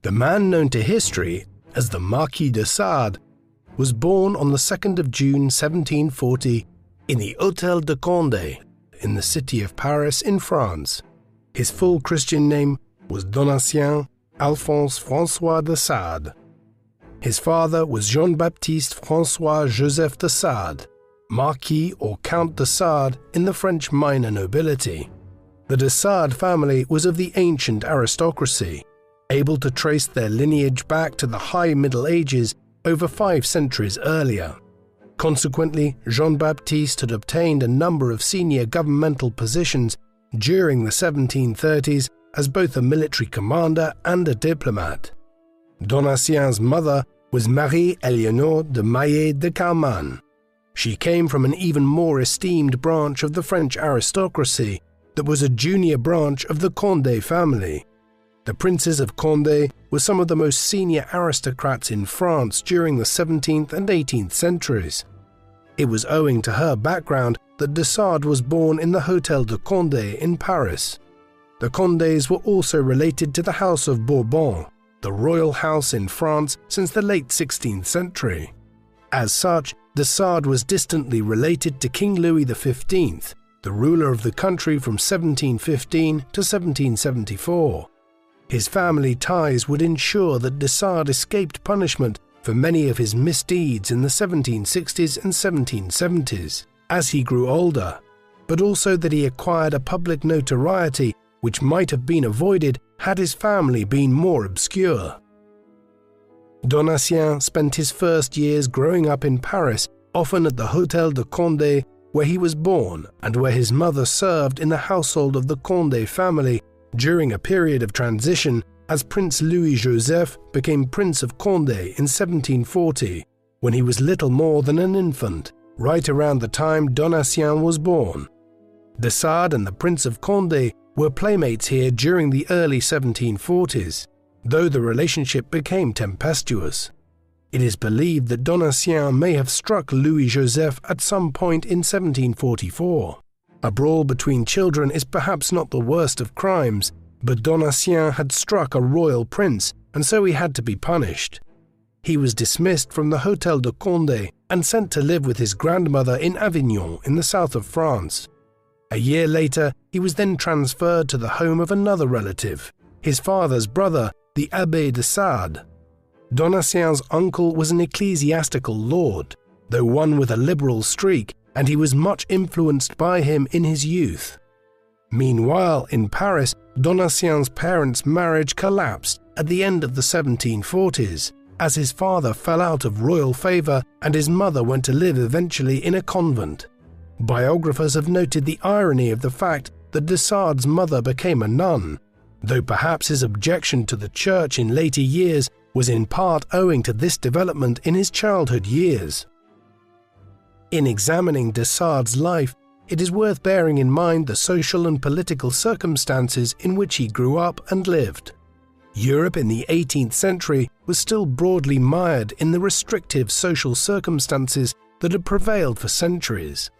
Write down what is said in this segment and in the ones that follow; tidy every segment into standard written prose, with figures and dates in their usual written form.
The man known to history as the Marquis de Sade was born on the 2nd of June 1740 in the Hôtel de Condé in the city of Paris in France. His full Christian name was Donatien Alphonse François de Sade. His father was Jean-Baptiste François Joseph de Sade, Marquis or Count de Sade in the French minor nobility. The de Sade family was of the ancient aristocracy, able to trace their lineage back to the High Middle Ages over 5 centuries earlier. Consequently, Jean-Baptiste had obtained a number of senior governmental positions during the 1730s as both a military commander and a diplomat. Donatien's mother was Marie-Éléonore de Maillet de Calman. She came from an even more esteemed branch of the French aristocracy that was a junior branch of the Condé family. The princes of Condé were some of the most senior aristocrats in France during the 17th and 18th centuries. It was owing to her background that de Sade was born in the Hôtel de Condé in Paris. The Condés were also related to the House of Bourbon, the royal house in France since the late 16th century. As such, de Sade was distantly related to King Louis XV, the ruler of the country from 1715 to 1774. His family ties would ensure that de Sade escaped punishment for many of his misdeeds in the 1760s and 1770s as he grew older, but also that he acquired a public notoriety which might have been avoided had his family been more obscure. Donatien spent his first years growing up in Paris, often at the Hôtel de Condé, where he was born and where his mother served in the household of the Condé family during a period of transition as Prince Louis-Joseph became Prince of Condé in 1740, when he was little more than an infant, right around the time Donatien was born. De Sade and the Prince of Condé were playmates here during the early 1740s, though the relationship became tempestuous. It is believed that Donatien may have struck Louis-Joseph at some point in 1744. A brawl between children is perhaps not the worst of crimes, but Donatien had struck a royal prince, and so he had to be punished. He was dismissed from the Hôtel de Condé and sent to live with his grandmother in Avignon in the south of France. A year later, he was then transferred to the home of another relative, his father's brother, the Abbé de Sade. Donatien's uncle was an ecclesiastical lord, though one with a liberal streak, and he was much influenced by him in his youth. Meanwhile, in Paris, Donatien's parents' marriage collapsed at the end of the 1740s, as his father fell out of royal favor and his mother went to live eventually in a convent. Biographers have noted the irony of the fact that de Sade's mother became a nun, though perhaps his objection to the church in later years was in part owing to this development in his childhood years. In examining de Sade's life, it is worth bearing in mind the social and political circumstances in which he grew up and lived. Europe in the 18th century was still broadly mired in the restrictive social circumstances that had prevailed for centuries.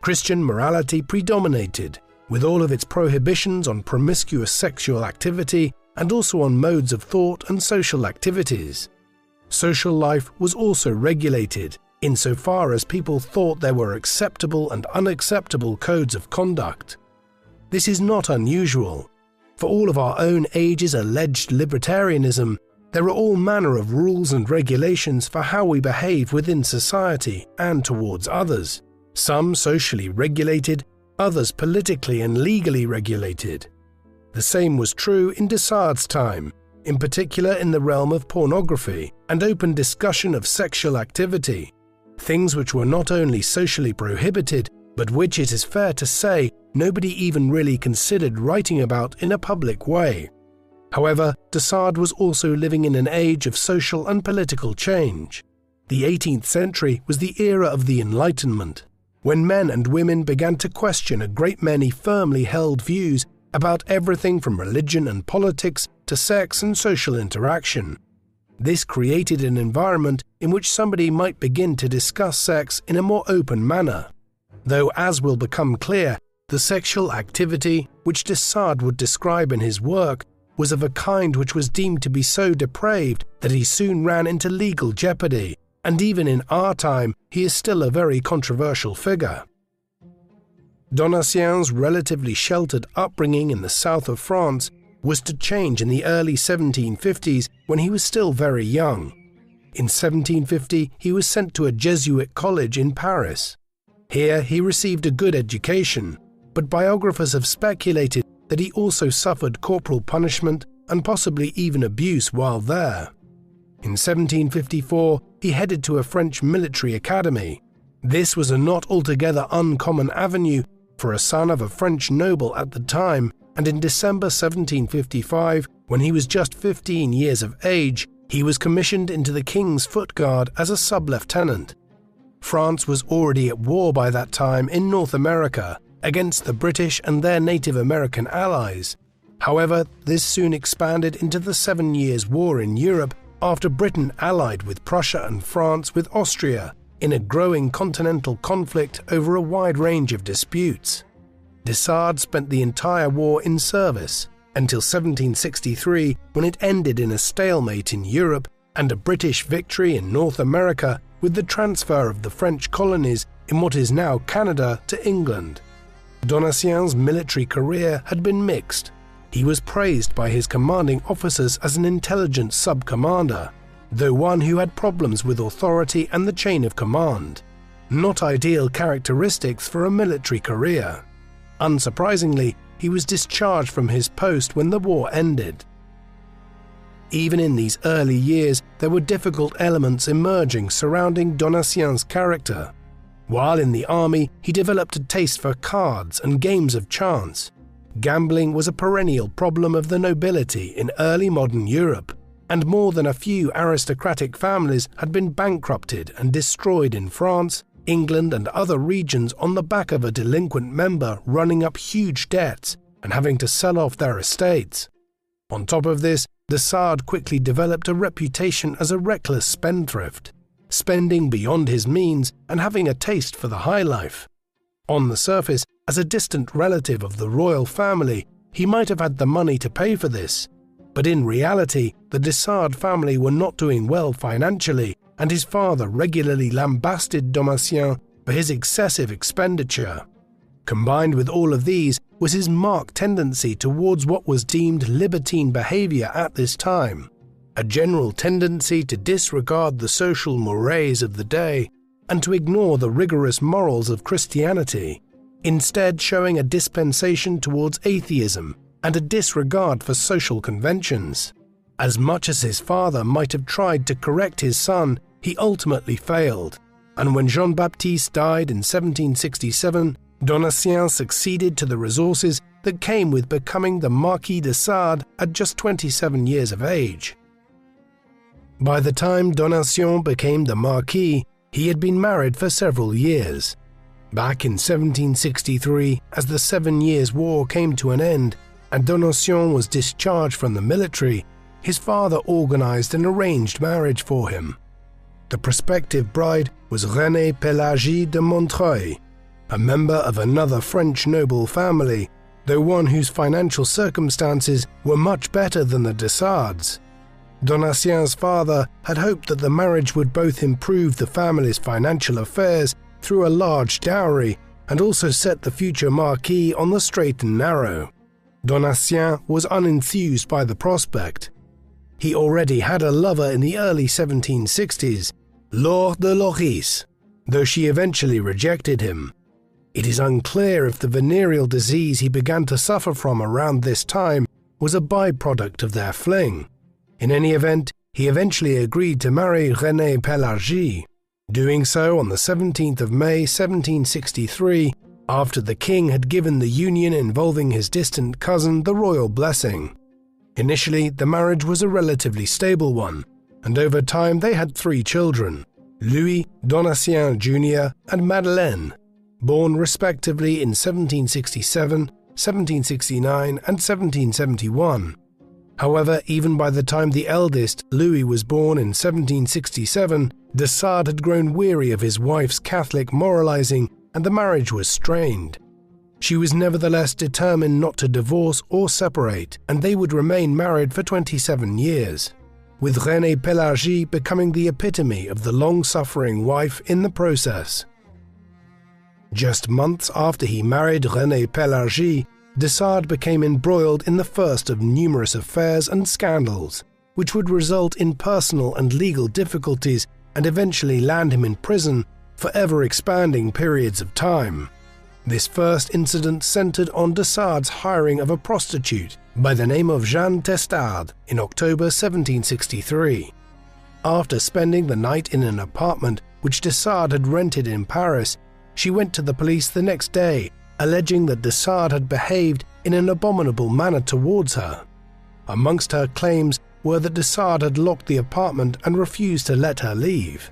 Christian morality predominated, with all of its prohibitions on promiscuous sexual activity and also on modes of thought and social activities. Social life was also regulated, insofar as people thought there were acceptable and unacceptable codes of conduct. This is not unusual. For all of our own age's alleged libertarianism, there are all manner of rules and regulations for how we behave within society and towards others, some socially regulated, others politically and legally regulated. The same was true in de Sade's time, in particular in the realm of pornography and open discussion of sexual activity, things which were not only socially prohibited, but which, it is fair to say, nobody even really considered writing about in a public way. However, de Sade was also living in an age of social and political change. The 18th century was the era of the Enlightenment, when men and women began to question a great many firmly held views about everything from religion and politics to sex and social interaction. This created an environment in which somebody might begin to discuss sex in a more open manner, though, as will become clear, the sexual activity, which de Sade would describe in his work, was of a kind which was deemed to be so depraved that he soon ran into legal jeopardy, and even in our time he is still a very controversial figure. Donatien's relatively sheltered upbringing in the south of France was to change in the early 1750s when he was still very young. In 1750 he was sent to a Jesuit college in Paris. Here he received a good education, but biographers have speculated that he also suffered corporal punishment and possibly even abuse while there. In 1754 he headed to a French military academy. This was a not altogether uncommon avenue for a son of a French noble at the time, and in December 1755, when he was just 15 years of age, he was commissioned into the King's Foot Guard as a sub-lieutenant. France was already at war by that time in North America against the British and their Native American allies. However, this soon expanded into the 7 Years' War in Europe after Britain allied with Prussia and France with Austria in a growing continental conflict over a wide range of disputes. de Sade spent the entire war in service until 1763, when it ended in a stalemate in Europe and a British victory in North America with the transfer of the French colonies in what is now Canada to England. Donatien's military career had been mixed. He was praised by his commanding officers as an intelligent sub-commander, though one who had problems with authority and the chain of command. Not ideal characteristics for a military career. Unsurprisingly, he was discharged from his post when the war ended. Even in these early years, there were difficult elements emerging surrounding Donatien's character. While in the army, he developed a taste for cards and games of chance. Gambling was a perennial problem of the nobility in early modern Europe, and more than a few aristocratic families had been bankrupted and destroyed in France, England, and other regions on the back of a delinquent member running up huge debts and having to sell off their estates. On top of this, de Sade quickly developed a reputation as a reckless spendthrift, spending beyond his means and having a taste for the high life. On the surface, as a distant relative of the royal family, he might have had the money to pay for this, but in reality, the de Sade family were not doing well financially, and his father regularly lambasted Donatien for his excessive expenditure. Combined with all of these was his marked tendency towards what was deemed libertine behavior at this time, a general tendency to disregard the social mores of the day and to ignore the rigorous morals of Christianity, instead showing a dispensation towards atheism and a disregard for social conventions. As much as his father might have tried to correct his son, he ultimately failed, and when Jean-Baptiste died in 1767, Donatien succeeded to the resources that came with becoming the Marquis de Sade at just 27 years of age. By the time Donatien became the Marquis, he had been married for several years. Back in 1763, as the 7 Years' War came to an end and Donatien was discharged from the military, his father organized an arranged marriage for him. The prospective bride was Renée Pélagie de Montreuil, a member of another French noble family, though one whose financial circumstances were much better than the de Sades. Donatien's father had hoped that the marriage would both improve the family's financial affairs through a large dowry and also set the future Marquis on the straight and narrow. Donatien was unenthused by the prospect. He already had a lover in the early 1760s, Laure de Loris, though she eventually rejected him. It is unclear if the venereal disease he began to suffer from around this time was a byproduct of their fling. In any event, he eventually agreed to marry Renée Pélagie, doing so on the 17th of May 1763, after the king had given the union involving his distant cousin the royal blessing. Initially, the marriage was a relatively stable one, and over time they had 3 children, Louis, Donatien Jr., and Madeleine, born respectively in 1767, 1769, and 1771. However, even by the time the eldest, Louis, was born in 1767, de Sade had grown weary of his wife's Catholic moralizing and the marriage was strained. She was nevertheless determined not to divorce or separate, and they would remain married for 27 years, with Renée Pélagie becoming the epitome of the long-suffering wife in the process. Just months after he married Renée Pélagie, de Sade became embroiled in the first of numerous affairs and scandals, which would result in personal and legal difficulties and eventually land him in prison for ever-expanding periods of time. This first incident centered on de Sade's hiring of a prostitute by the name of Jeanne Testard in October 1763. After spending the night in an apartment which de Sade had rented in Paris, she went to the police the next day, alleging that de Sade had behaved in an abominable manner towards her. Amongst her claims were that de Sade had locked the apartment and refused to let her leave.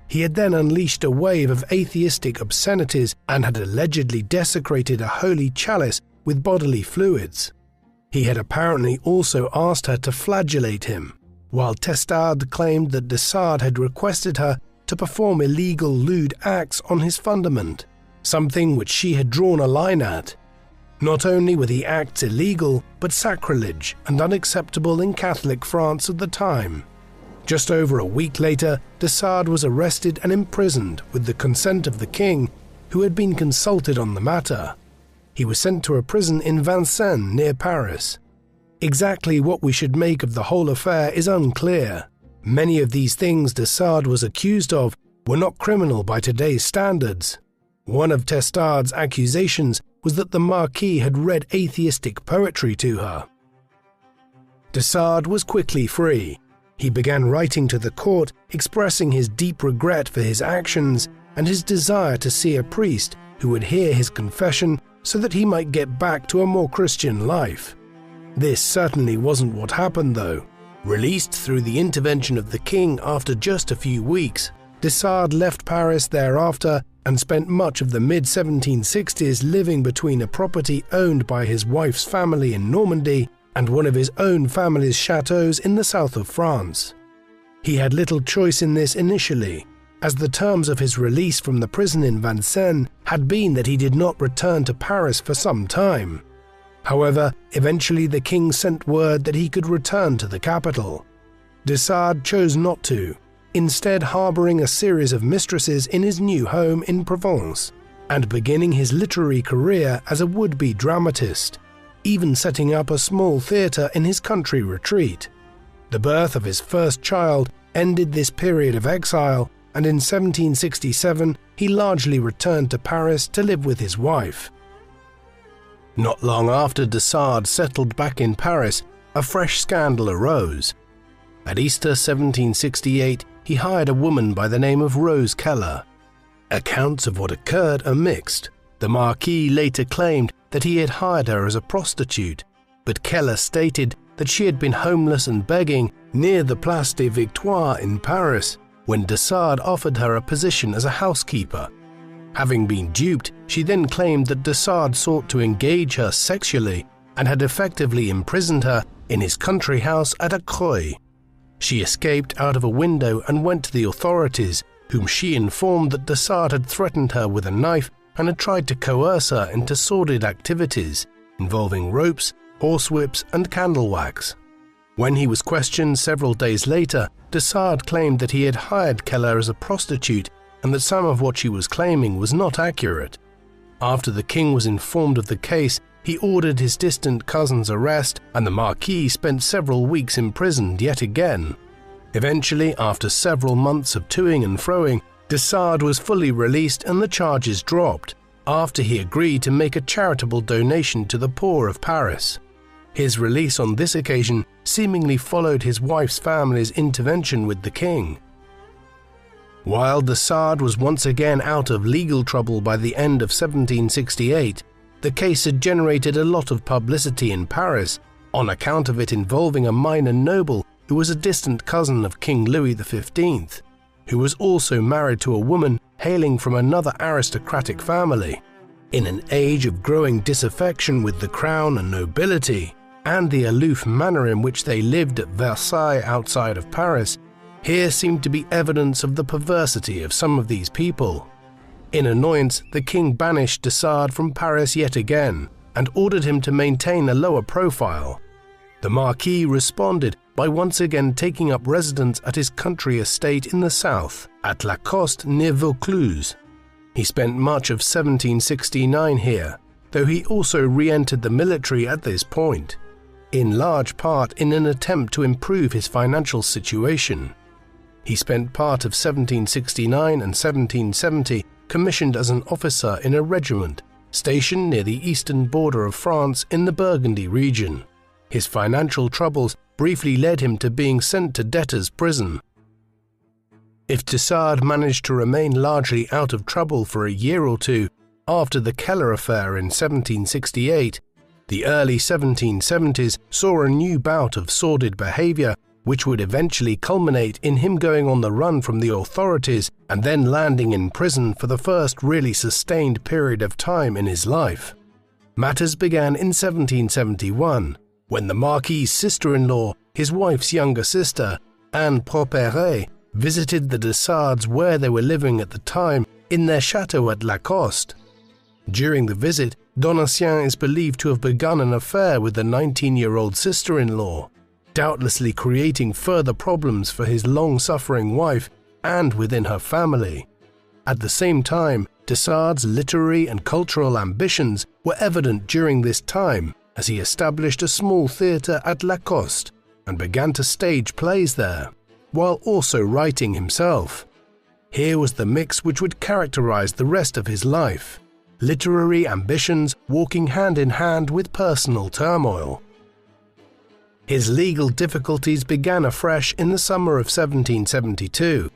He had then unleashed a wave of atheistic obscenities and had allegedly desecrated a holy chalice with bodily fluids. He had apparently also asked her to flagellate him, while Testard claimed that de Sade had requested her to perform illegal lewd acts on his fundament, something which she had drawn a line at. Not only were the acts illegal, but sacrilege and unacceptable in Catholic France at the time. Just over a week later, de Sade was arrested and imprisoned with the consent of the king, who had been consulted on the matter. He was sent to a prison in Vincennes near Paris. Exactly what we should make of the whole affair is unclear. Many of these things de Sade was accused of were not criminal by today's standards. One of Testard's accusations was that the Marquis had read atheistic poetry to her. De Sade was quickly free. He began writing to the court expressing his deep regret for his actions and his desire to see a priest who would hear his confession so that he might get back to a more Christian life. This certainly wasn't what happened, though. Released through the intervention of the king after just a few weeks, de Sade left Paris thereafter and spent much of the mid-1760s living between a property owned by his wife's family in Normandy and one of his own family's chateaux in the south of France. He had little choice in this initially, as the terms of his release from the prison in Vincennes had been that he did not return to Paris for some time. However, eventually the king sent word that he could return to the capital. De Sade chose not to, instead harboring a series of mistresses in his new home in Provence, and beginning his literary career as a would-be dramatist, even setting up a small theatre in his country retreat. The birth of his first child ended this period of exile, and in 1767 he largely returned to Paris to live with his wife. Not long after de Sade settled back in Paris, a fresh scandal arose. At Easter 1768, he hired a woman by the name of Rose Keller. Accounts of what occurred are mixed. The Marquis later claimed that he had hired her as a prostitute, but Keller stated that she had been homeless and begging near the Place des Victoires in Paris when de Sade offered her a position as a housekeeper. Having been duped, she then claimed that de Sade sought to engage her sexually and had effectively imprisoned her in his country house at Acroy. She escaped out of a window and went to the authorities, whom she informed that de Sade had threatened her with a knife and had tried to coerce her into sordid activities involving ropes, horsewhips, and candle wax. When he was questioned several days later, de Sade claimed that he had hired Keller as a prostitute and that some of what she was claiming was not accurate. After the king was informed of the case, he ordered his distant cousin's arrest, and the Marquis spent several weeks imprisoned yet again. Eventually, after several months of toing and froing, de Sade was fully released and the charges dropped, after he agreed to make a charitable donation to the poor of Paris. His release on this occasion seemingly followed his wife's family's intervention with the king. While de Sade was once again out of legal trouble by the end of 1768, the case had generated a lot of publicity in Paris on account of it involving a minor noble who was a distant cousin of King Louis XV, who was also married to a woman hailing from another aristocratic family. In an age of growing disaffection with the crown and nobility, and the aloof manner in which they lived at Versailles outside of Paris, here seemed to be evidence of the perversity of some of these people. In annoyance, the king banished de Sade from Paris yet again and ordered him to maintain a lower profile. The Marquis responded by once again taking up residence at his country estate in the south, at La Coste near Vaucluse. He spent much of 1769 here, though he also re-entered the military at this point, in large part in an attempt to improve his financial situation. He spent part of 1769 and 1770 commissioned as an officer in a regiment stationed near the eastern border of France in the Burgundy region. His financial troubles briefly led him to being sent to debtor's prison. If de Sade managed to remain largely out of trouble for a year or two after the Keller affair in 1768, the early 1770s saw a new bout of sordid behavior which would eventually culminate in him going on the run from the authorities and then landing in prison for the first really sustained period of time in his life. Matters began in 1771, when the Marquis's sister-in-law, his wife's younger sister, Anne Properet, visited the de Sades where they were living at the time in their chateau at La Coste. During the visit, Donatien is believed to have begun an affair with the 19-year-old sister-in-law, doubtlessly creating further problems for his long-suffering wife and within her family. At the same time, de Sades' literary and cultural ambitions were evident during this time as he established a small theatre at La Coste and began to stage plays there, while also writing himself. Here was the mix which would characterize the rest of his life: literary ambitions walking hand in hand with personal turmoil. His legal difficulties began afresh in the summer of 1772.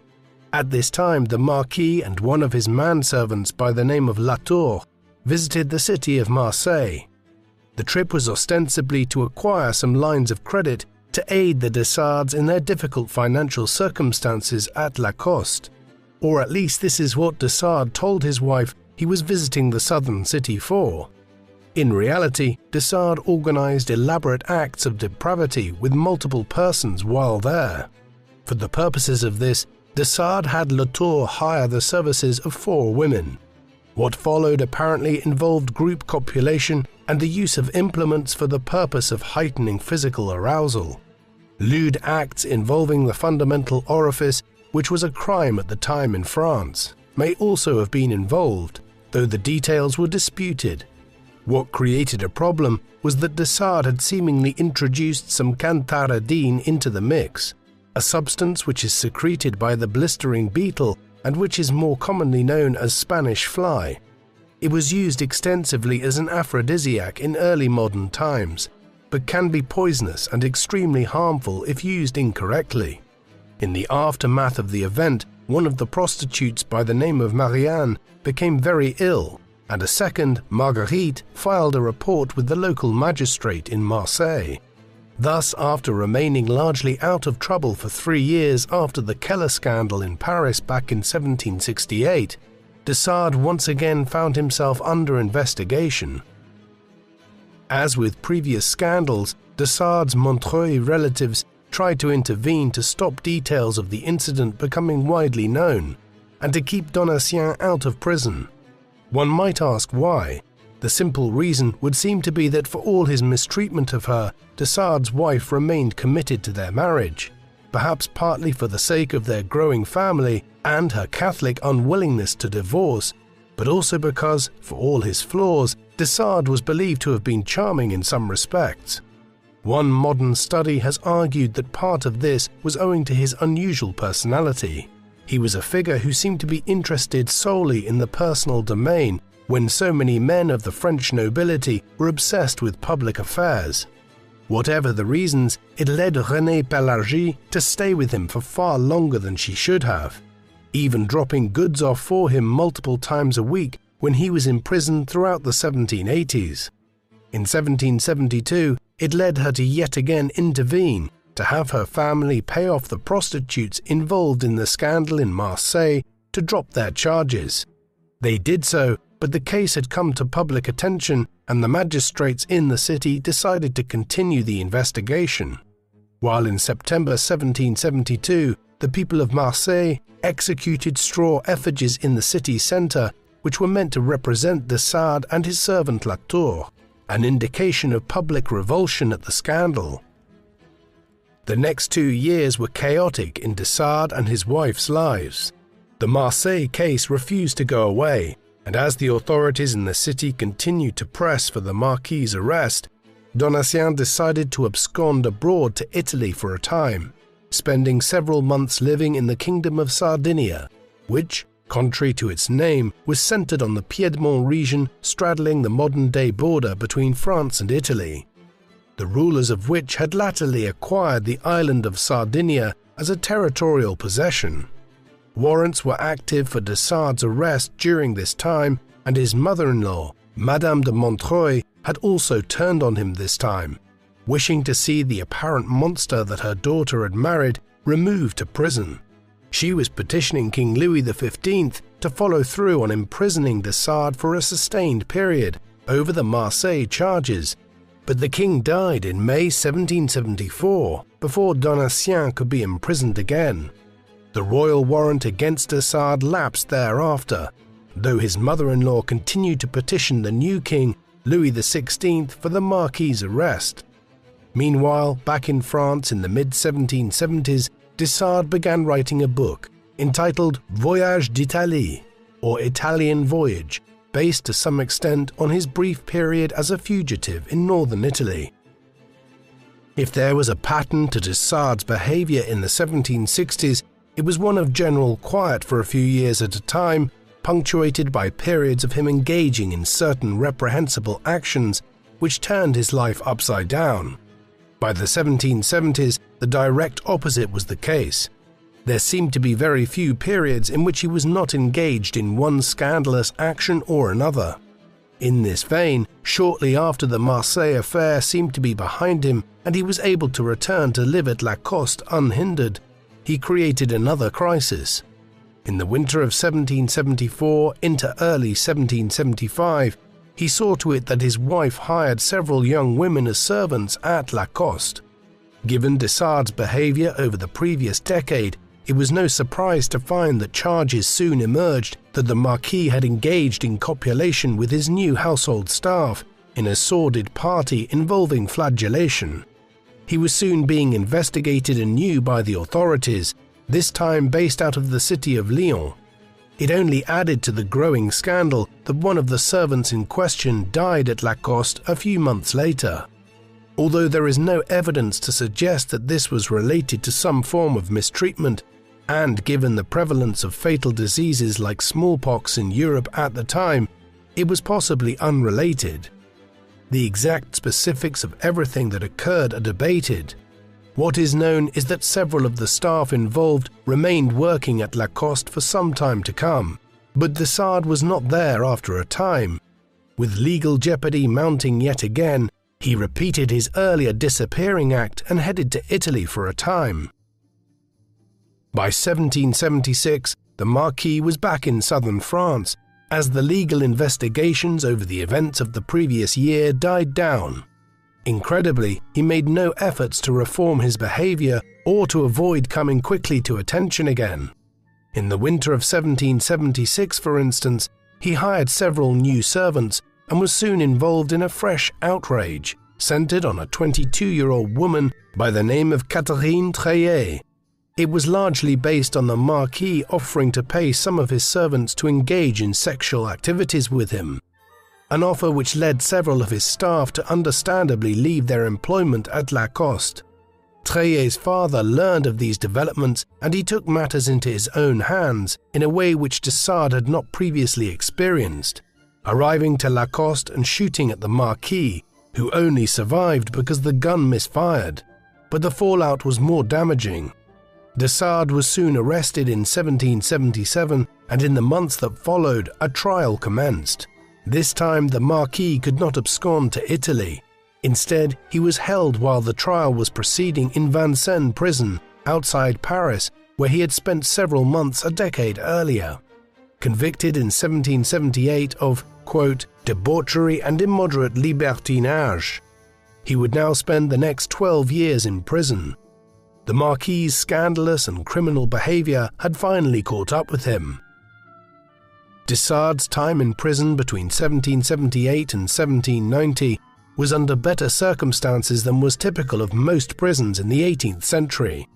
At this time, the Marquis and one of his manservants by the name of Latour visited the city of Marseille. The trip was ostensibly to acquire some lines of credit to aid the de Sades in their difficult financial circumstances at La Coste, or at least this is what de Sade told his wife he was visiting the southern city for. In reality, de Sade organized elaborate acts of depravity with multiple persons while there. For the purposes of this, de Sade had Latour hire the services of 4 women. What followed apparently involved group copulation and the use of implements for the purpose of heightening physical arousal. Lewd acts involving the fundamental orifice, which was a crime at the time in France, may also have been involved, though the details were disputed. What created a problem was that de Sade had seemingly introduced some cantaridine into the mix, a substance which is secreted by the blistering beetle and which is more commonly known as Spanish fly. It was used extensively as an aphrodisiac in early modern times, but can be poisonous and extremely harmful if used incorrectly. In the aftermath of the event, one of the prostitutes by the name of Marianne became very ill, and a second, Marguerite, filed a report with the local magistrate in Marseille. Thus, after remaining largely out of trouble for 3 years after the Keller scandal in Paris back in 1768, de Sade once again found himself under investigation. As with previous scandals, de Sade's Montreuil relatives tried to intervene to stop details of the incident becoming widely known, and to keep Donatien out of prison. One might ask why. The simple reason would seem to be that for all his mistreatment of her, de Sade's wife remained committed to their marriage, perhaps partly for the sake of their growing family and her Catholic unwillingness to divorce, but also because, for all his flaws, de Sade was believed to have been charming in some respects. One modern study has argued that part of this was owing to his unusual personality. He was a figure who seemed to be interested solely in the personal domain, when so many men of the French nobility were obsessed with public affairs. Whatever the reasons, it led Renée Pelagie to stay with him for far longer than she should have, even dropping goods off for him multiple times a week when he was in prison throughout the 1780s. In 1772, it led her to yet again intervene, to have her family pay off the prostitutes involved in the scandal in Marseille to drop their charges. They did so, but the case had come to public attention and the magistrates in the city decided to continue the investigation. While in September 1772, the people of Marseille executed straw effigies in the city centre which were meant to represent de Sade and his servant Latour, an indication of public revulsion at the scandal. The next 2 years were chaotic in de Sade and his wife's lives. The Marseille case refused to go away, and as the authorities in the city continued to press for the Marquis' arrest, Donatien decided to abscond abroad to Italy for a time, spending several months living in the Kingdom of Sardinia, which, contrary to its name, was centered on the Piedmont region straddling the modern-day border between France and Italy, the rulers of which had latterly acquired the island of Sardinia as a territorial possession. Warrants were active for de Sade's arrest during this time, and his mother-in-law, Madame de Montreuil, had also turned on him this time, wishing to see the apparent monster that her daughter had married removed to prison. She was petitioning King Louis XV to follow through on imprisoning de Sade for a sustained period over the Marseille charges, but the king died in May 1774 before Donatien could be imprisoned again. The royal warrant against de Sade lapsed thereafter, though his mother-in-law continued to petition the new king, Louis XVI, for the Marquis' arrest. Meanwhile, back in France in the mid-1770s, de Sade began writing a book entitled Voyage d'Italie, or Italian Voyage, based to some extent on his brief period as a fugitive in northern Italy. If there was a pattern to de Sade's behavior in the 1760s, it was one of general quiet for a few years at a time, punctuated by periods of him engaging in certain reprehensible actions which turned his life upside down. By the 1770s, the direct opposite was the case. There seemed to be very few periods in which he was not engaged in one scandalous action or another. In this vein, shortly after the Marseille affair seemed to be behind him and he was able to return to live at Lacoste unhindered, he created another crisis. In the winter of 1774 into early 1775, he saw to it that his wife hired several young women as servants at Lacoste. Given de Sade's behavior over the previous decade, it was no surprise to find that charges soon emerged that the Marquis had engaged in copulation with his new household staff in a sordid party involving flagellation. He was soon being investigated anew by the authorities, this time based out of the city of Lyon. It only added to the growing scandal that one of the servants in question died at Lacoste a few months later. Although there is no evidence to suggest that this was related to some form of mistreatment, and given the prevalence of fatal diseases like smallpox in Europe at the time, it was possibly unrelated. The exact specifics of everything that occurred are debated. What is known is that several of the staff involved remained working at Lacoste for some time to come, but de Sade was not there after a time. With legal jeopardy mounting yet again, he repeated his earlier disappearing act and headed to Italy for a time. By 1776, the Marquis was back in southern France, as the legal investigations over the events of the previous year died down. Incredibly, he made no efforts to reform his behavior or to avoid coming quickly to attention again. In the winter of 1776, for instance, he hired several new servants and was soon involved in a fresh outrage centered on a 22-year-old woman by the name of Catherine Treillet. It was largely based on the Marquis offering to pay some of his servants to engage in sexual activities with him, an offer which led several of his staff to understandably leave their employment at Lacoste. Treillet's father learned of these developments and he took matters into his own hands in a way which de Sade had not previously experienced, arriving to Lacoste and shooting at the Marquis, who only survived because the gun misfired, but the fallout was more damaging. De Sade was soon arrested in 1777, and in the months that followed, a trial commenced. This time the Marquis could not abscond to Italy. Instead, he was held while the trial was proceeding in Vincennes prison, outside Paris, where he had spent several months a decade earlier. Convicted in 1778 of, quote, debauchery and immoderate libertinage, he would now spend the next 12 years in prison. The Marquis's scandalous and criminal behavior had finally caught up with him. De Sade's time in prison between 1778 and 1790 was under better circumstances than was typical of most prisons in the 18th century.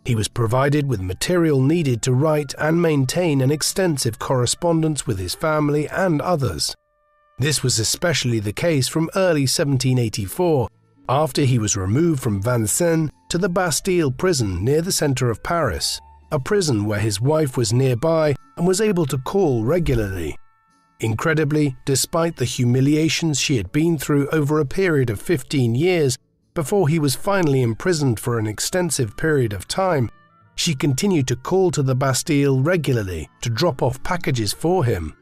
He was provided with material needed to write and maintain an extensive correspondence with his family and others. This was especially the case from early 1784, after he was removed from Vincennes to the Bastille prison near the centre of Paris, a prison where his wife was nearby and was able to call regularly. Incredibly, despite the humiliations she had been through over a period of 15 years before he was finally imprisoned for an extensive period of time, she continued to call to the Bastille regularly to drop off packages for him.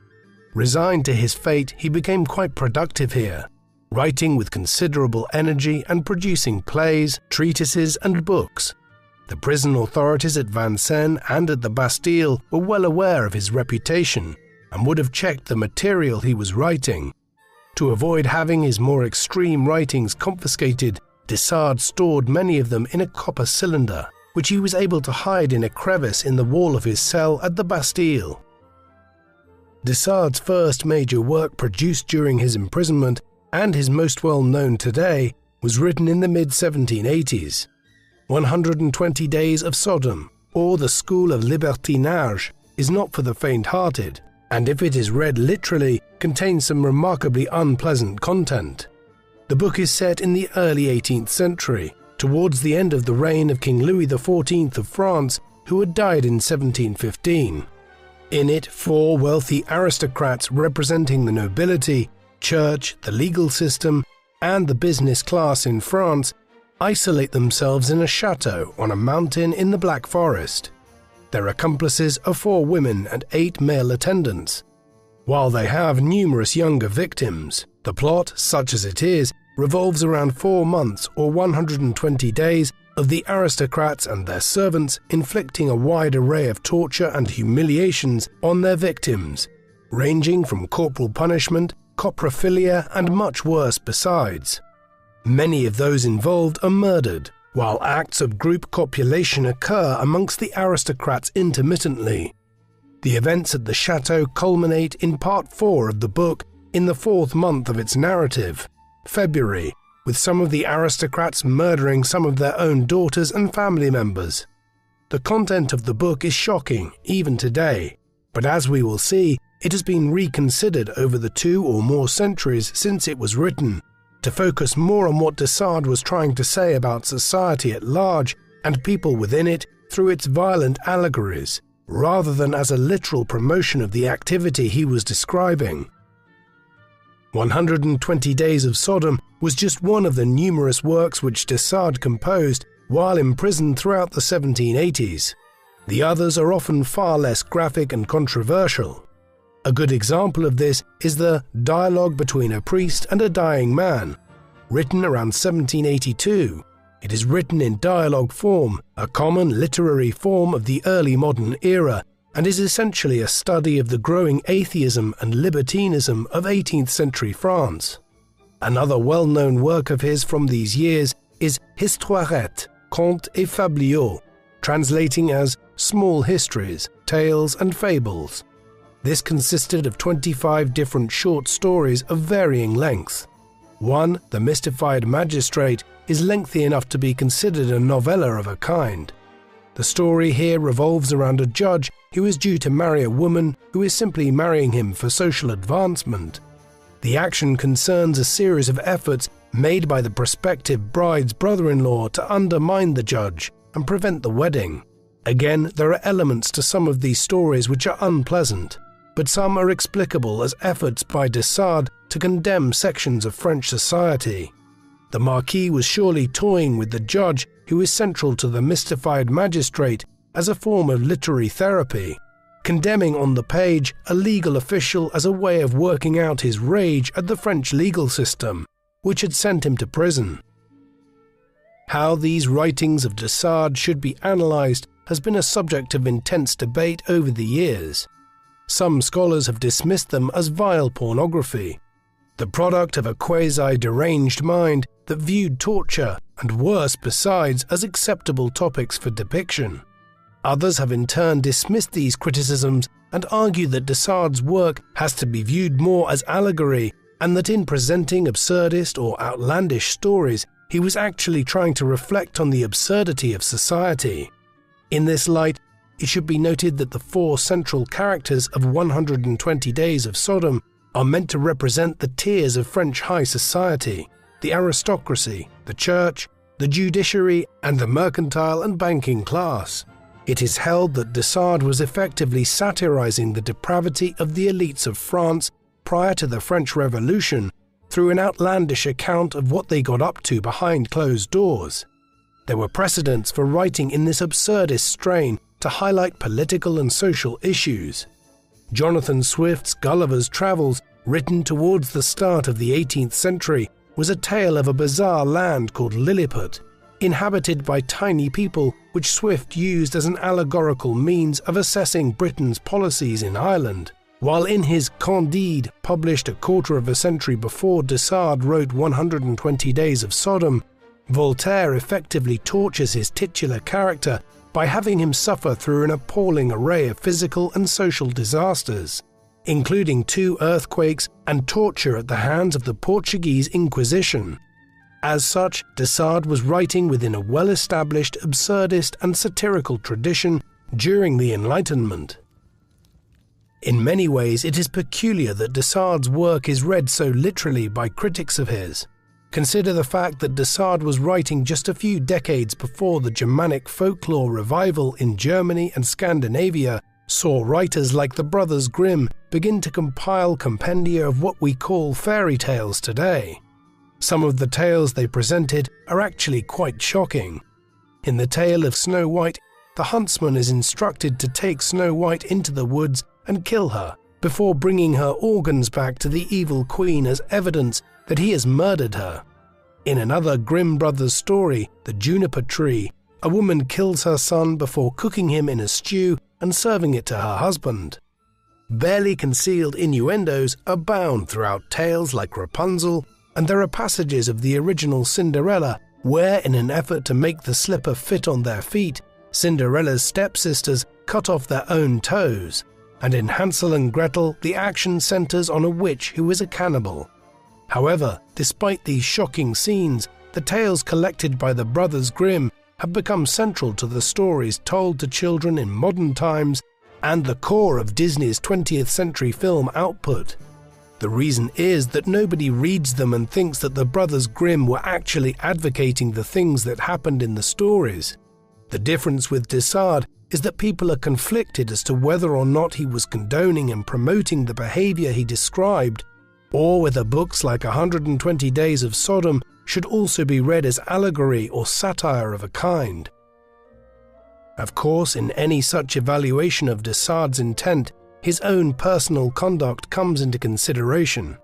Resigned to his fate, he became quite productive here, writing with considerable energy and producing plays, treatises and books. The prison authorities at Vincennes and at the Bastille were well aware of his reputation and would have checked the material he was writing. To avoid having his more extreme writings confiscated, De Sade stored many of them in a copper cylinder, which he was able to hide in a crevice in the wall of his cell at the Bastille. De Sade's first major work produced during his imprisonment, and his most well known today, was written in the mid-1780s. 120 Days of Sodom, or The School of Libertinage, is not for the faint-hearted, and if it is read literally, contains some remarkably unpleasant content. The book is set in the early 18th century, towards the end of the reign of King Louis XIV of France, who had died in 1715. In it, 4 wealthy aristocrats representing the nobility, church, the legal system, and the business class in France isolate themselves in a chateau on a mountain in the Black Forest. Their accomplices are 4 women and 8 male attendants. While they have numerous younger victims, the plot, such as it is, revolves around 4 months or 120 days of the aristocrats and their servants inflicting a wide array of torture and humiliations on their victims, ranging from corporal punishment, coprophilia, and much worse besides. Many of those involved are murdered, while acts of group copulation occur amongst the aristocrats intermittently. The events at the chateau culminate in part 4 of the book in the 4th month of its narrative, February, with some of the aristocrats murdering some of their own daughters and family members. The content of the book is shocking, even today, but as we will see, it has been reconsidered over the 2 or more centuries since it was written, to focus more on what De Sade was trying to say about society at large and people within it through its violent allegories, rather than as a literal promotion of the activity he was describing. 120 Days of Sodom was just one of the numerous works which De Sade composed while imprisoned throughout the 1780s. The others are often far less graphic and controversial. A good example of this is the Dialogue Between a Priest and a Dying Man, written around 1782. It is written in dialogue form, a common literary form of the early modern era, and is essentially a study of the growing atheism and libertinism of 18th century France. Another well-known work of his from these years is Histoirette, Contes et Fabliaux, translating as Small Histories, Tales and Fables. This consisted of 25 different short stories of varying length. One, The Mystified Magistrate, is lengthy enough to be considered a novella of a kind. The story here revolves around a judge who is due to marry a woman who is simply marrying him for social advancement. The action concerns a series of efforts made by the prospective bride's brother-in-law to undermine the judge and prevent the wedding. Again, there are elements to some of these stories which are unpleasant, but some are explicable as efforts by De Sade to condemn sections of French society. The Marquis was surely toying with the judge who is central to The Mystified Magistrate as a form of literary therapy, condemning on the page a legal official as a way of working out his rage at the French legal system, which had sent him to prison. How these writings of De Sade should be analysed has been a subject of intense debate over the years. Some scholars have dismissed them as vile pornography, the product of a quasi-deranged mind that viewed torture and worse besides as acceptable topics for depiction. Others have in turn dismissed these criticisms and argue that de Sade's work has to be viewed more as allegory, and that in presenting absurdist or outlandish stories, he was actually trying to reflect on the absurdity of society. In this light, it should be noted that the 4 central characters of 120 Days of Sodom are meant to represent the tiers of French high society: the aristocracy, the church, the judiciary, and the mercantile and banking class. It is held that de Sade was effectively satirizing the depravity of the elites of France prior to the French Revolution through an outlandish account of what they got up to behind closed doors. There were precedents for writing in this absurdist strain to highlight political and social issues. Jonathan Swift's Gulliver's Travels, written towards the start of the 18th century, was a tale of a bizarre land called Lilliput, inhabited by tiny people, which Swift used as an allegorical means of assessing Britain's policies in Ireland. While in his Candide, published a quarter of a century before de Sade wrote 120 Days of Sodom, Voltaire effectively tortures his titular character by having him suffer through an appalling array of physical and social disasters, including 2 earthquakes and torture at the hands of the Portuguese Inquisition. As such, de Sade was writing within a well-established absurdist and satirical tradition during the Enlightenment. In many ways, it is peculiar that de Sade's work is read so literally by critics of his. Consider the fact that de Sade was writing just a few decades before the Germanic folklore revival in Germany and Scandinavia saw writers like the Brothers Grimm begin to compile compendia of what we call fairy tales today. Some of the tales they presented are actually quite shocking. In the tale of Snow White, the huntsman is instructed to take Snow White into the woods and kill her, before bringing her organs back to the evil queen as evidence that he has murdered her. In another Grimm Brothers story, The Juniper Tree, a woman kills her son before cooking him in a stew and serving it to her husband. Barely concealed innuendos abound throughout tales like Rapunzel, and there are passages of the original Cinderella where, in an effort to make the slipper fit on their feet, Cinderella's stepsisters cut off their own toes, and in Hansel and Gretel the action centers on a witch who is a cannibal. However, despite these shocking scenes, the tales collected by the Brothers Grimm have become central to the stories told to children in modern times and the core of Disney's 20th century film output. The reason is that nobody reads them and thinks that the Brothers Grimm were actually advocating the things that happened in the stories. The difference with de Sade is that people are conflicted as to whether or not he was condoning and promoting the behavior he described, or whether books like 120 Days of Sodom should also be read as allegory or satire of a kind. Of course, in any such evaluation of de Sade's intent, his own personal conduct comes into consideration.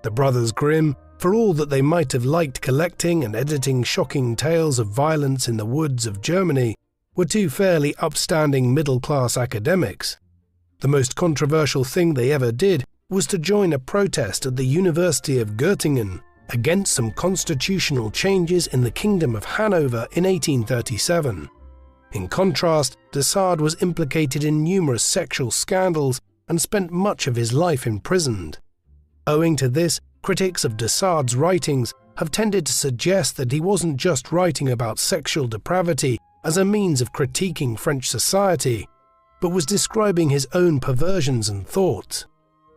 The Brothers Grimm, for all that they might have liked collecting and editing shocking tales of violence in the woods of Germany, were 2 fairly upstanding middle-class academics. The most controversial thing they ever did was to join a protest at the University of Göttingen against some constitutional changes in the Kingdom of Hanover in 1837. In contrast, de Sade was implicated in numerous sexual scandals and spent much of his life imprisoned. Owing to this, critics of de Sade's writings have tended to suggest that he wasn't just writing about sexual depravity as a means of critiquing French society, but was describing his own perversions and thoughts.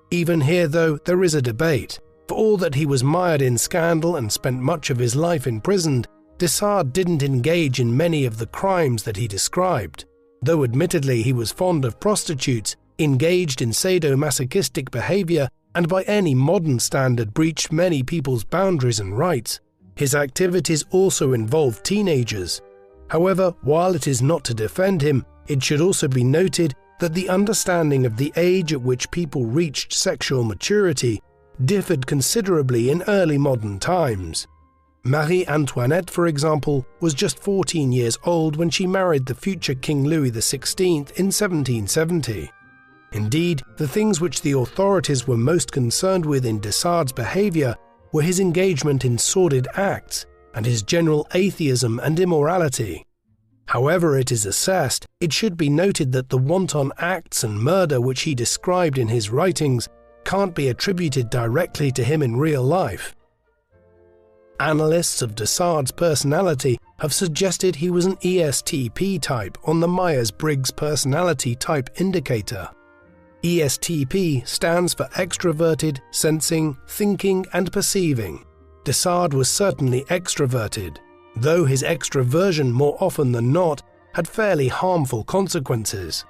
Even here, though, there is a debate. For all that he was mired in scandal and spent much of his life imprisoned, de Sade didn't engage in many of the crimes that he described. Though admittedly he was fond of prostitutes, engaged in sadomasochistic behavior, and by any modern standard breached many people's boundaries and rights, his activities also involved teenagers. However, while it is not to defend him, it should also be noted that the understanding of the age at which people reached sexual maturity differed considerably in early modern times. Marie Antoinette, for example, was just 14 years old when she married the future King Louis XVI in 1770. Indeed, the things which the authorities were most concerned with in de Sade's behavior were his engagement in sordid acts and his general atheism and immorality. However it is assessed, it should be noted that the wanton acts and murder which he described in his writings can't be attributed directly to him in real life. Analysts of de Sade's personality have suggested he was an ESTP type on the Myers-Briggs Personality Type Indicator. ESTP stands for extroverted, sensing, thinking and perceiving. De Sade was certainly extroverted, though his extroversion more often than not had fairly harmful consequences.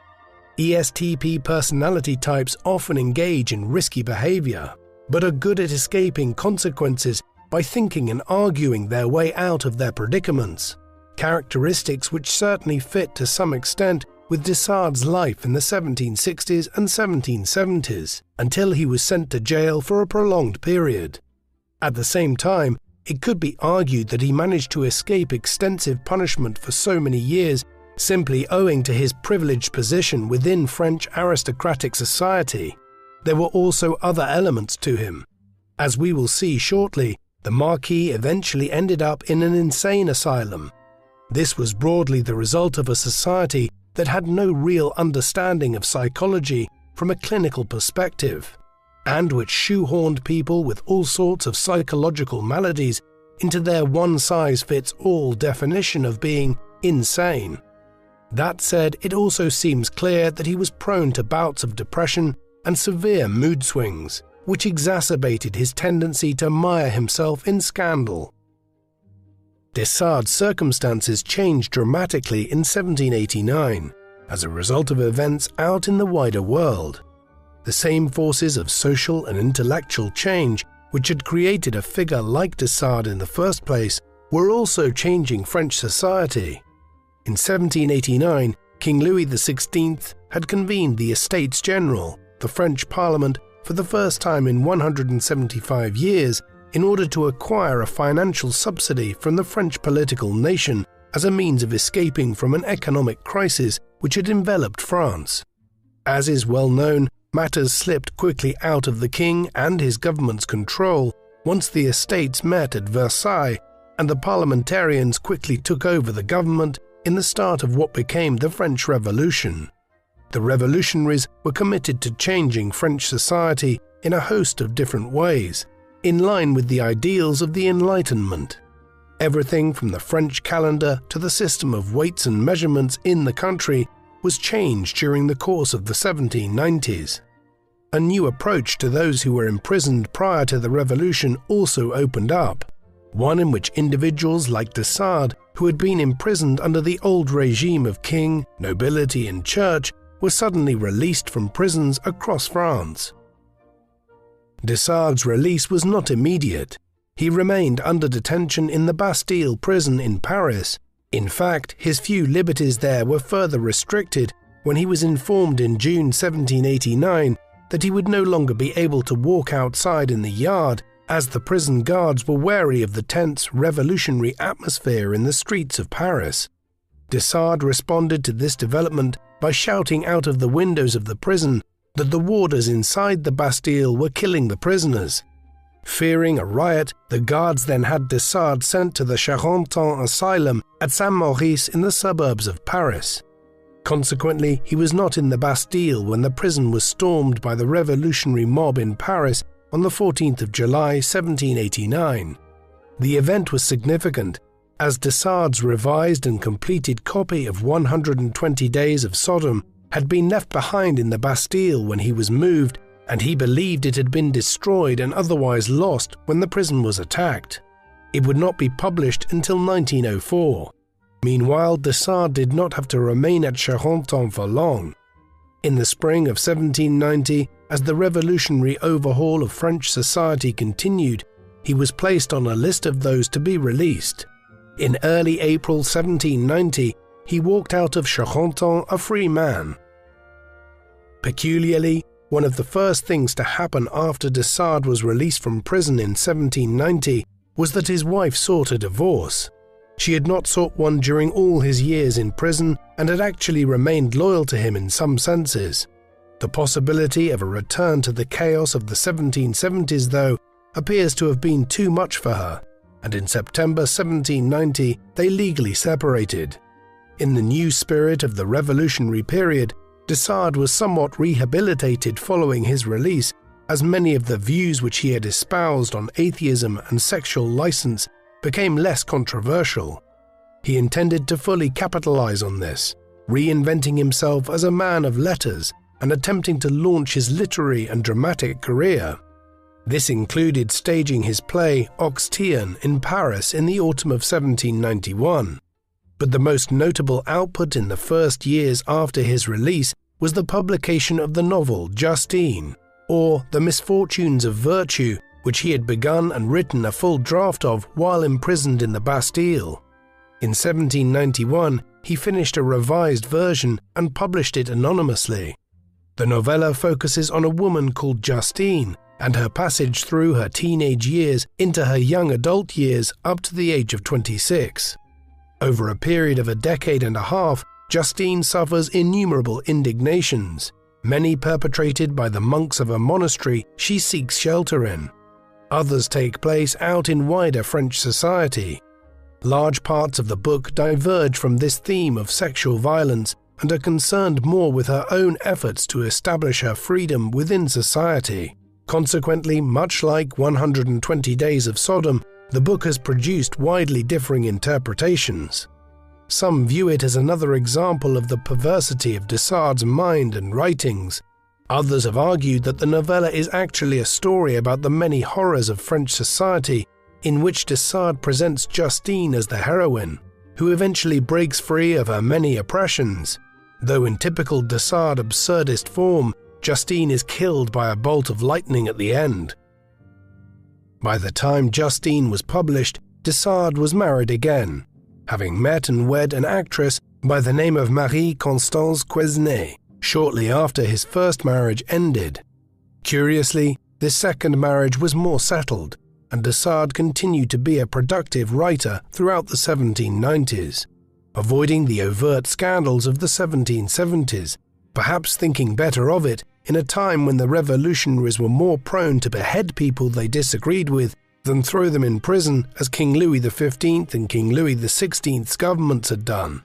ESTP personality types often engage in risky behavior, but are good at escaping consequences by thinking and arguing their way out of their predicaments, characteristics which certainly fit to some extent with de Sade's life in the 1760s and 1770s, until he was sent to jail for a prolonged period. At the same time, it could be argued that he managed to escape extensive punishment for so many years simply owing to his privileged position within French aristocratic society. There were also other elements to him. As we will see shortly, the Marquis eventually ended up in an insane asylum. This was broadly the result of a society that had no real understanding of psychology from a clinical perspective, and which shoehorned people with all sorts of psychological maladies into their one-size-fits-all definition of being insane. That said, it also seems clear that he was prone to bouts of depression and severe mood swings, which exacerbated his tendency to mire himself in scandal. De Sade's circumstances changed dramatically in 1789 as a result of events out in the wider world. The same forces of social and intellectual change which had created a figure like de Sade in the first place were also changing French society. In 1789, King Louis XVI had convened the Estates General, the French Parliament, for the first time in 175 years in order to acquire a financial subsidy from the French political nation as a means of escaping from an economic crisis which had enveloped France. As is well known, matters slipped quickly out of the king and his government's control once the Estates met at Versailles, and the parliamentarians quickly took over the government in the start of what became the French Revolution. The revolutionaries were committed to changing French society in a host of different ways, in line with the ideals of the Enlightenment. Everything from the French calendar to the system of weights and measurements in the country was changed during the course of the 1790s. A new approach to those who were imprisoned prior to the revolution also opened up, one in which individuals like de Sade, who had been imprisoned under the old regime of king, nobility and church, were suddenly released from prisons across France. De Sade's release was not immediate. He remained under detention in the Bastille prison in Paris. In fact, his few liberties there were further restricted when he was informed in June 1789 that he would no longer be able to walk outside in the yard, as the prison guards were wary of the tense revolutionary atmosphere in the streets of Paris. De Sade responded to this development by shouting out of the windows of the prison that the warders inside the Bastille were killing the prisoners. Fearing a riot, the guards then had de Sade sent to the Charenton asylum at Saint-Maurice in the suburbs of Paris. Consequently, he was not in the Bastille when the prison was stormed by the revolutionary mob in Paris on the 14th of July 1789. The event was significant, as de Sade's revised and completed copy of 120 Days of Sodom had been left behind in the Bastille when he was moved, and he believed it had been destroyed and otherwise lost when the prison was attacked. It would not be published until 1904. Meanwhile, de Sade did not have to remain at Charenton for long. In the spring of 1790, as the revolutionary overhaul of French society continued, he was placed on a list of those to be released. In early April 1790, he walked out of Charenton a free man. Peculiarly, one of the first things to happen after de Sade was released from prison in 1790 was that his wife sought a divorce. She had not sought one during all his years in prison and had actually remained loyal to him in some senses. The possibility of a return to the chaos of the 1770s, though, appears to have been too much for her, and in September 1790 they legally separated. In the new spirit of the revolutionary period, de Sade was somewhat rehabilitated following his release, as many of the views which he had espoused on atheism and sexual license became less controversial. He intended to fully capitalize on this, reinventing himself as a man of letters and attempting to launch his literary and dramatic career. This included staging his play Oxtian in Paris in the autumn of 1791. But the most notable output in the first years after his release was the publication of the novel Justine, or The Misfortunes of Virtue, which he had begun and written a full draft of while imprisoned in the Bastille. In 1791, he finished a revised version and published it anonymously. The novella focuses on a woman called Justine and her passage through her teenage years into her young adult years up to the age of 26. Over a period of a decade and a half, Justine suffers innumerable indignations, many perpetrated by the monks of a monastery she seeks shelter in. Others take place out in wider French society. Large parts of the book diverge from this theme of sexual violence and are concerned more with her own efforts to establish her freedom within society. Consequently, much like 120 Days of Sodom, the book has produced widely differing interpretations. Some view it as another example of the perversity of de Sade's mind and writings. Others have argued that the novella is actually a story about the many horrors of French society, in which de Sade presents Justine as the heroine, who eventually breaks free of her many oppressions. Though in typical de Sade absurdist form, Justine is killed by a bolt of lightning at the end. By the time Justine was published, de Sade was married again, having met and wed an actress by the name of Marie-Constance Quesnay shortly after his first marriage ended. Curiously, this second marriage was more settled, and de Sade continued to be a productive writer throughout the 1790s, avoiding the overt scandals of the 1770s, perhaps thinking better of it in a time when the revolutionaries were more prone to behead people they disagreed with than throw them in prison as King Louis XV and King Louis XVI's governments had done.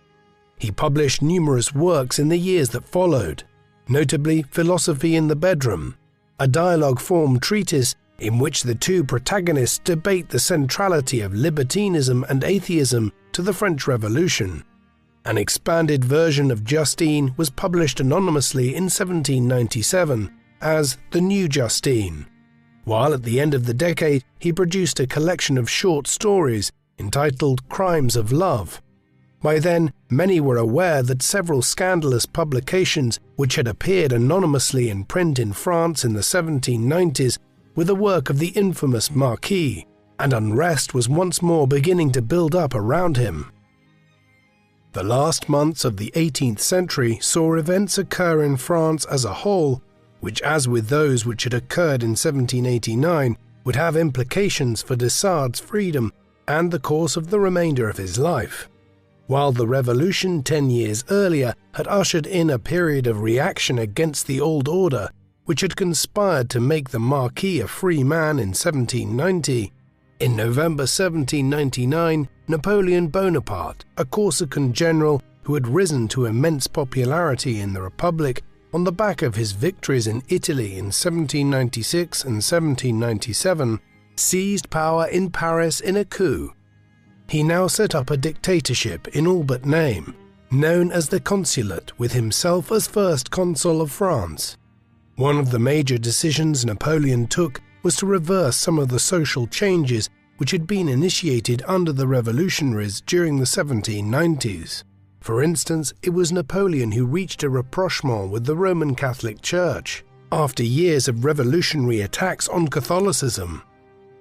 He published numerous works in the years that followed, notably Philosophy in the Bedroom, a dialogue-form treatise in which the two protagonists debate the centrality of libertinism and atheism to the French Revolution. An expanded version of Justine was published anonymously in 1797 as The New Justine, while at the end of the decade he produced a collection of short stories entitled Crimes of Love. By then, many were aware that several scandalous publications which had appeared anonymously in print in France in the 1790s were the work of the infamous Marquis, and unrest was once more beginning to build up around him. The last months of the 18th century saw events occur in France as a whole, which, as with those which had occurred in 1789, would have implications for de Sade's freedom and the course of the remainder of his life. While the revolution 10 years earlier had ushered in a period of reaction against the old order, which had conspired to make the Marquis a free man in 1790, in November 1799, Napoleon Bonaparte, a Corsican general who had risen to immense popularity in the Republic on the back of his victories in Italy in 1796 and 1797, seized power in Paris in a coup. He now set up a dictatorship in all but name, known as the Consulate, with himself as first consul of France. One of the major decisions Napoleon took was to reverse some of the social changes which had been initiated under the revolutionaries during the 1790s. For instance, it was Napoleon who reached a rapprochement with the Roman Catholic Church after years of revolutionary attacks on Catholicism.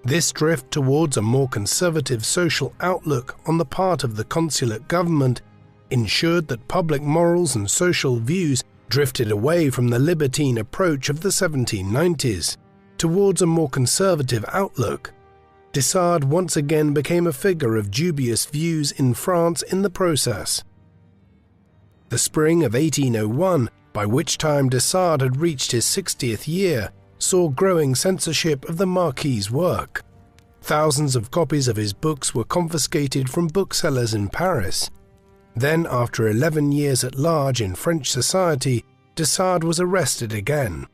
This drift towards a more conservative social outlook on the part of the consulate government ensured that public morals and social views drifted away from the libertine approach of the 1790s towards a more conservative outlook. De Sade once again became a figure of dubious views in France in the process. The spring of 1801, by which time de Sade had reached his 60th year, saw growing censorship of the Marquis's work. Thousands of copies of his books were confiscated from booksellers in Paris. Then, after 11 years at large in French society, de Sade was arrested again.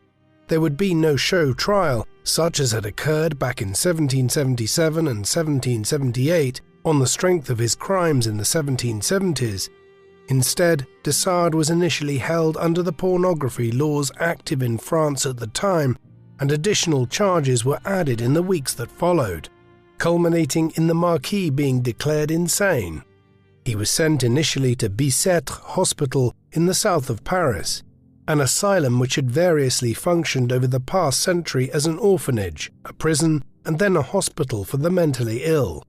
There would be no show trial, such as had occurred back in 1777 and 1778, on the strength of his crimes in the 1770s. Instead, de Sade was initially held under the pornography laws active in France at the time, and additional charges were added in the weeks that followed, culminating in the Marquis being declared insane. He was sent initially to Bicêtre Hospital in the south of Paris, an asylum which had variously functioned over the past century as an orphanage, a prison, and then a hospital for the mentally ill.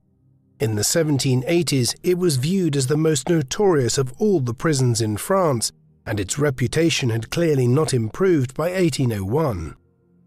In the 1780s, it was viewed as the most notorious of all the prisons in France, and its reputation had clearly not improved by 1801.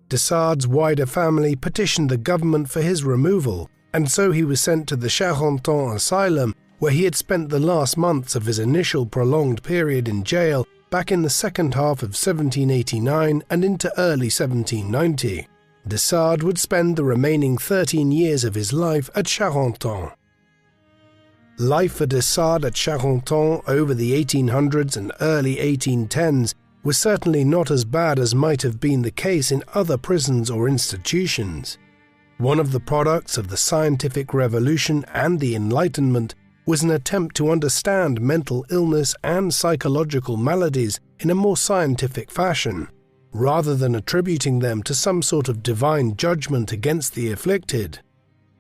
De Sade's wider family petitioned the government for his removal, and so he was sent to the Charenton asylum, where he had spent the last months of his initial prolonged period in jail back in the second half of 1789 and into early 1790. De Sade would spend the remaining 13 years of his life at Charenton. Life for de Sade at Charenton over the 1800s and early 1810s was certainly not as bad as might have been the case in other prisons or institutions. One of the products of the scientific revolution and the Enlightenment was an attempt to understand mental illness and psychological maladies in a more scientific fashion, rather than attributing them to some sort of divine judgment against the afflicted.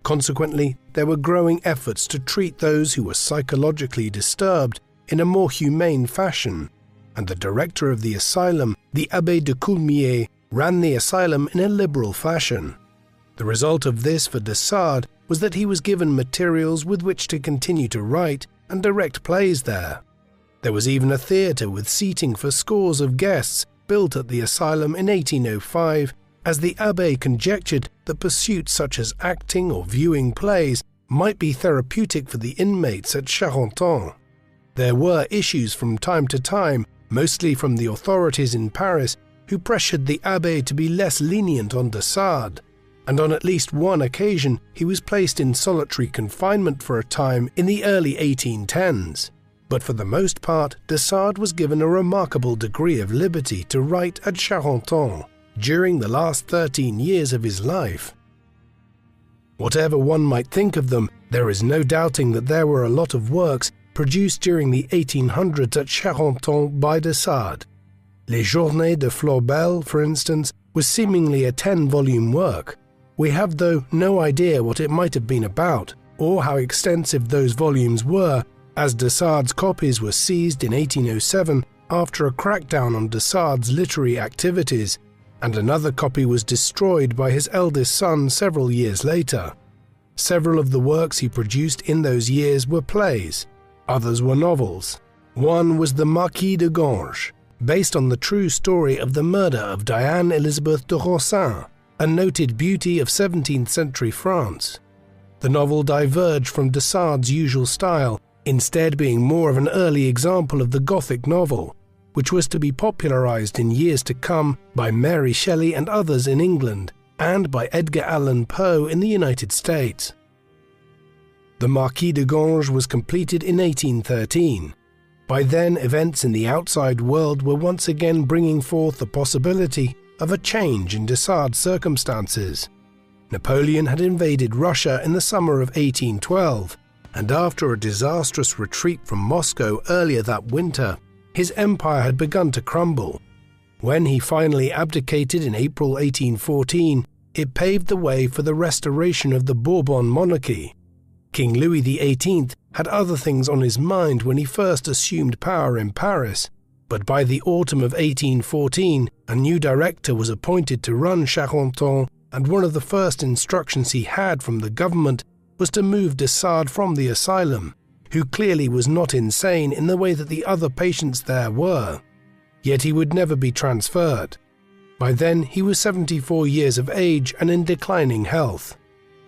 Consequently, there were growing efforts to treat those who were psychologically disturbed in a more humane fashion, and the director of the asylum, the Abbé de Coulmiers, ran the asylum in a liberal fashion. The result of this for de Sade was that he was given materials with which to continue to write and direct plays there. There was even a theatre with seating for scores of guests built at the asylum in 1805, as the abbé conjectured that pursuits such as acting or viewing plays might be therapeutic for the inmates at Charenton. There were issues from time to time, mostly from the authorities in Paris, who pressured the abbé to be less lenient on de Sade, and on at least one occasion he was placed in solitary confinement for a time in the early 1810s. But for the most part, de Sade was given a remarkable degree of liberty to write at Charenton during the last 13 years of his life. Whatever one might think of them, there is no doubting that there were a lot of works produced during the 1800s at Charenton by de Sade. Les Journées de Florbel, for instance, was seemingly a 10-volume work. We have, though, no idea what it might have been about, or how extensive those volumes were, as de Sade's copies were seized in 1807 after a crackdown on de Sade's literary activities, and another copy was destroyed by his eldest son several years later. Several of the works he produced in those years were plays. Others were novels. One was the Marquis de Ganges, based on the true story of the murder of Diane Elizabeth de Rossin, a noted beauty of 17th century France. The novel diverged from de Sade's usual style, instead being more of an early example of the Gothic novel, which was to be popularized in years to come by Mary Shelley and others in England, and by Edgar Allan Poe in the United States. The Marquis de Ganges was completed in 1813. By then, events in the outside world were once again bringing forth the possibility of a change in de Sade's circumstances. Napoleon had invaded Russia in the summer of 1812, and after a disastrous retreat from Moscow earlier that winter, his empire had begun to crumble. When he finally abdicated in April 1814, it paved the way for the restoration of the Bourbon monarchy. King Louis XVIII had other things on his mind when he first assumed power in Paris, but by the autumn of 1814, a new director was appointed to run Charenton, and one of the first instructions he had from the government was to move de Sade from the asylum, who clearly was not insane in the way that the other patients there were. Yet he would never be transferred. By then he was 74 years of age and in declining health.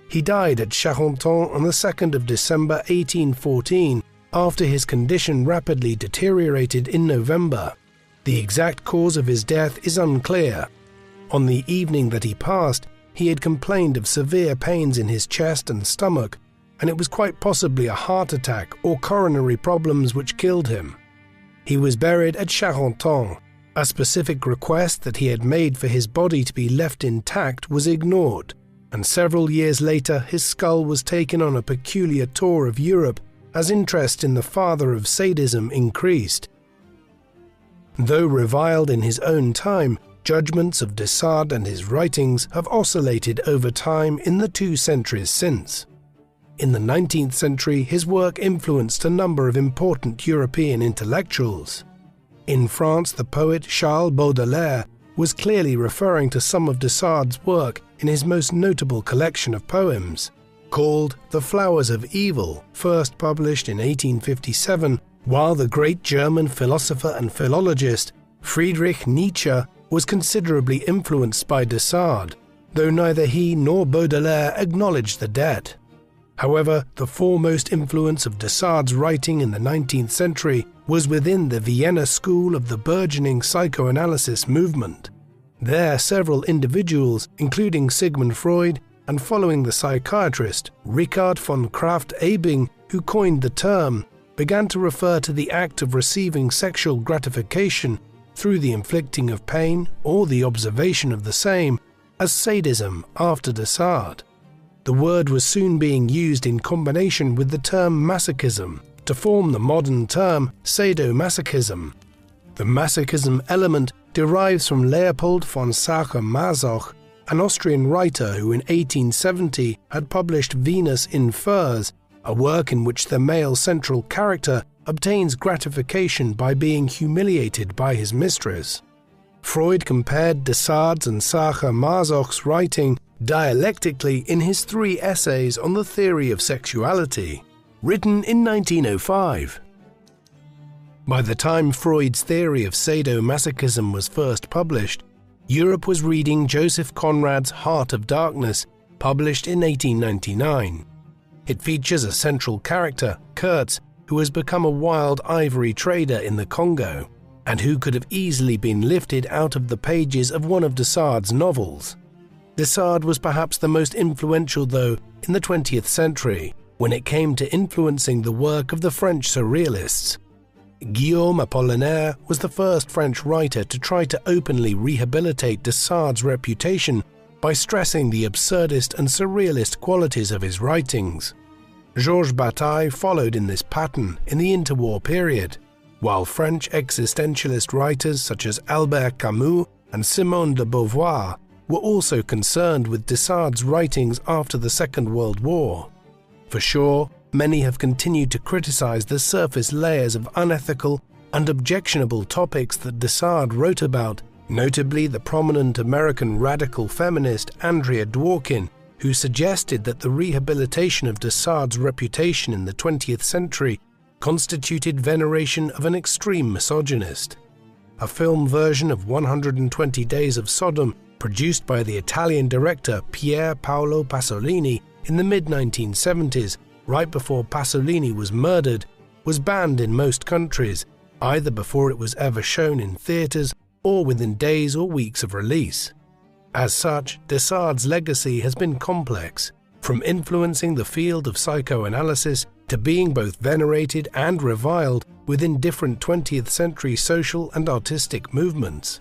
He died at Charenton on the 2nd of December 1814, after his condition rapidly deteriorated in November. The exact cause of his death is unclear. On the evening that he passed, he had complained of severe pains in his chest and stomach, and it was quite possibly a heart attack or coronary problems which killed him. He was buried at Charenton. A specific request that he had made for his body to be left intact was ignored, and several years later his skull was taken on a peculiar tour of Europe as interest in the father of sadism increased. Though reviled in his own time, judgments of de Sade and his writings have oscillated over time in the 2 centuries since. In the 19th century, his work influenced a number of important European intellectuals. In France, the poet Charles Baudelaire was clearly referring to some of de Sade's work in his most notable collection of poems, called The Flowers of Evil, first published in 1857, while the great German philosopher and philologist Friedrich Nietzsche was considerably influenced by de Sade, though neither he nor Baudelaire acknowledged the debt. However, the foremost influence of de Sade's writing in the 19th century was within the Vienna school of the burgeoning psychoanalysis movement. There, several individuals, including Sigmund Freud, and following the psychiatrist Richard von Krafft-Ebing, who coined the term, began to refer to the act of receiving sexual gratification through the inflicting of pain or the observation of the same as sadism after de Sade. The word was soon being used in combination with the term masochism to form the modern term sadomasochism. The masochism element derives from Leopold von Sacher-Masoch, an Austrian writer who in 1870 had published Venus in Furs, a work in which the male central character obtains gratification by being humiliated by his mistress. Freud compared de Sade's and Sacher-Masoch's writing dialectically in his 3 essays on the theory of sexuality, written in 1905. By the time Freud's theory of sadomasochism was first published, Europe was reading Joseph Conrad's Heart of Darkness, published in 1899. It features a central character, Kurtz, who has become a wild ivory trader in the Congo, and who could have easily been lifted out of the pages of one of de Sade's novels. De Sade was perhaps the most influential, though, in the 20th century, when it came to influencing the work of the French surrealists. Guillaume Apollinaire was the first French writer to try to openly rehabilitate de Sade's reputation by stressing the absurdist and surrealist qualities of his writings. Georges Bataille followed in this pattern in the interwar period, while French existentialist writers such as Albert Camus and Simone de Beauvoir were also concerned with de Sade's writings after the Second World War. For sure, many have continued to criticize the surface layers of unethical and objectionable topics that de Sade wrote about, notably the prominent American radical feminist Andrea Dworkin, who suggested that the rehabilitation of de Sade's reputation in the 20th century constituted veneration of an extreme misogynist. A film version of 120 Days of Sodom, produced by the Italian director Pier Paolo Pasolini in the mid-1970s, right before Pasolini was murdered, was banned in most countries, either before it was ever shown in theaters or within days or weeks of release. As such, de Sade's legacy has been complex, from influencing the field of psychoanalysis to being both venerated and reviled within different 20th century social and artistic movements.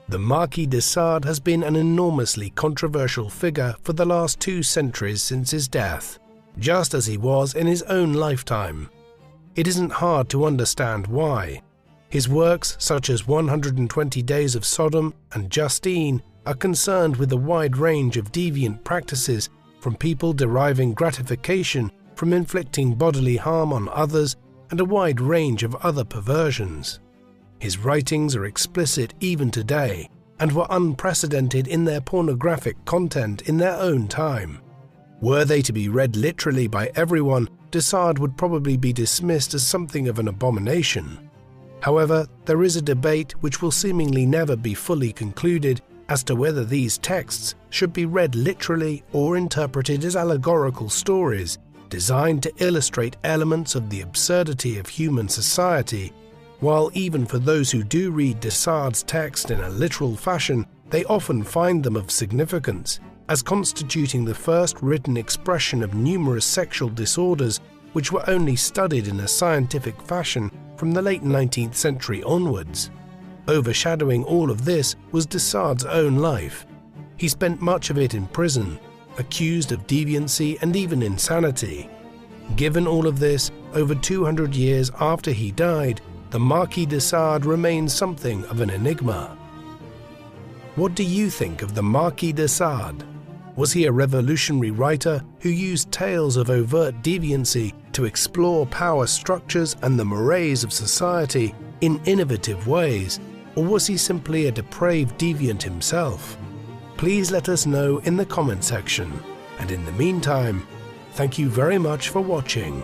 The Marquis de Sade has been an enormously controversial figure for the last 2 centuries since his death, just as he was in his own lifetime. It isn't hard to understand why. His works, such as 120 Days of Sodom and Justine, are concerned with a wide range of deviant practices, from people deriving gratification from inflicting bodily harm on others and a wide range of other perversions. His writings are explicit even today, and were unprecedented in their pornographic content in their own time. Were they to be read literally by everyone, de Sade would probably be dismissed as something of an abomination. However, there is a debate which will seemingly never be fully concluded as to whether these texts should be read literally or interpreted as allegorical stories designed to illustrate elements of the absurdity of human society, while even for those who do read de Sade's text in a literal fashion, they often find them of significance, as constituting the first written expression of numerous sexual disorders which were only studied in a scientific fashion from the late 19th century onwards. Overshadowing all of this was de Sade's own life. He spent much of it in prison, accused of deviancy and even insanity. Given all of this, over 200 years after he died, the Marquis de Sade remains something of an enigma. What do you think of the Marquis de Sade? Was he a revolutionary writer who used tales of overt deviancy to explore power structures and the mores of society in innovative ways, or was he simply a depraved deviant himself? Please let us know in the comment section, and in the meantime, thank you very much for watching.